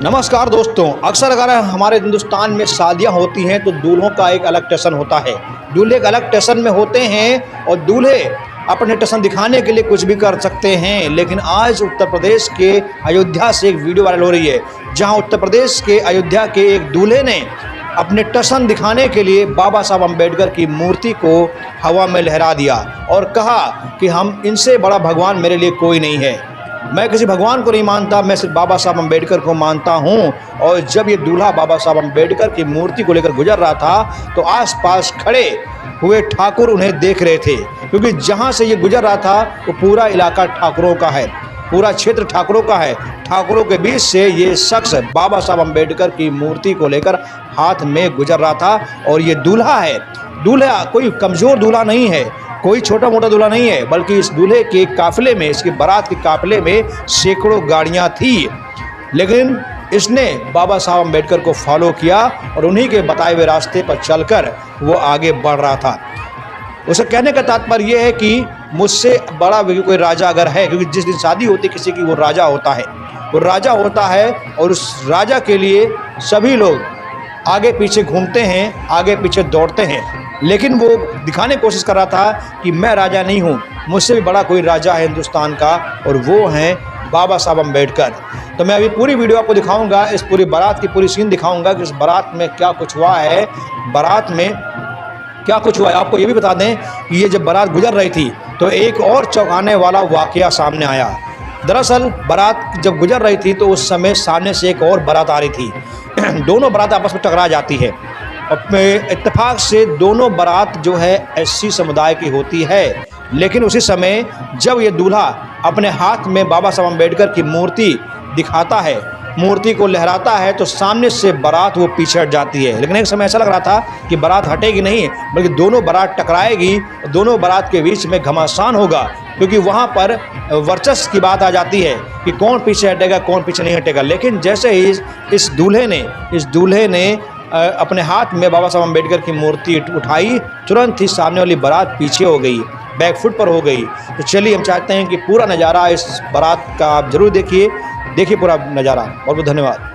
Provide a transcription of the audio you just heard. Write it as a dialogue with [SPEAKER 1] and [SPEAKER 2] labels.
[SPEAKER 1] नमस्कार दोस्तों, अक्सर अगर हमारे हिंदुस्तान में शादियां होती हैं तो दूल्हों का एक अलग टशन होता है। दूल्हे एक अलग टशन में होते हैं और दूल्हे अपने टशन दिखाने के लिए कुछ भी कर सकते हैं। लेकिन आज उत्तर प्रदेश के अयोध्या से एक वीडियो वायरल हो रही है, जहां उत्तर प्रदेश के अयोध्या के एक दूल्हे ने अपने टशन दिखाने के लिए बाबा साहब अम्बेडकर की मूर्ति को हवा में लहरा दिया और कहा कि हम इनसे बड़ा भगवान मेरे लिए कोई नहीं है। मैं किसी भगवान को नहीं मानता, मैं सिर्फ बाबा साहब अम्बेडकर को मानता हूं। और जब ये दूल्हा बाबा साहब अम्बेडकर की मूर्ति को लेकर गुजर रहा था तो आसपास खड़े हुए ठाकुर उन्हें देख रहे थे, क्योंकि जहां से ये गुजर रहा था वो पूरा इलाका ठाकुरों का है, पूरा क्षेत्र ठाकुरों का है। ठाकुरों के बीच से ये शख्स बाबा साहब अम्बेडकर की मूर्ति को लेकर हाथ में गुजर रहा था। और ये दूल्हा है, दूल्हा कोई कमज़ोर दूल्हा नहीं है, कोई छोटा मोटा दूल्हा नहीं है, बल्कि इस दूल्हे के काफिले में, इसकी बारात के काफिले में सैकड़ों गाड़ियां थी। लेकिन इसने बाबा साहब अम्बेडकर को फॉलो किया और उन्हीं के बताए हुए रास्ते पर चलकर वो आगे बढ़ रहा था। उसे कहने का तात्पर्य यह है कि मुझसे बड़ा कोई राजा अगर है, क्योंकि जिस दिन शादी होती किसी की वो राजा होता है, वो राजा होता है और उस राजा के लिए सभी लोग आगे पीछे घूमते हैं, आगे पीछे दौड़ते हैं। लेकिन वो दिखाने की कोशिश कर रहा था कि मैं राजा नहीं हूँ, मुझसे भी बड़ा कोई राजा है हिंदुस्तान का, और वो हैं बाबा साहब अम्बेडकर। तो मैं अभी पूरी वीडियो आपको दिखाऊंगा, इस पूरी बारात की पूरी सीन दिखाऊंगा कि इस बारात में क्या कुछ हुआ है, बारात में क्या कुछ हुआ है। आपको ये भी बता दें कि ये जब बारात गुजर रही थी तो एक और चौंकाने वाला वाकया सामने आया। दरअसल बारात जब गुजर रही थी तो उस समय सामने से एक और बारात आ रही थी। दोनों बारात आपस में टकरा जाती है। इत्तेफाक से दोनों बारात जो है एससी समुदाय की होती है। लेकिन उसी समय जब ये दूल्हा अपने हाथ में बाबा साहब अम्बेडकर की मूर्ति दिखाता है, मूर्ति को लहराता है, तो सामने से बारात वो पीछे हट जाती है। लेकिन एक समय ऐसा लग रहा था कि बारात हटेगी नहीं, बल्कि दोनों बारात टकराएगी, दोनों बारात के बीच में घमासान होगा, क्योंकि वहाँ पर वर्चस्व की बात आ जाती है कि कौन पीछे हटेगा कौन पीछे नहीं हटेगा। लेकिन जैसे ही इस दूल्हे ने अपने हाथ में बाबा साहब अम्बेडकर की मूर्ति उठाई, तुरंत ही सामने वाली बारात पीछे हो गई, बैक फुट पर हो गई। तो चलिए हम चाहते हैं कि पूरा नज़ारा इस बारात का आप ज़रूर देखिए पूरा नज़ारा। बहुत बहुत धन्यवाद।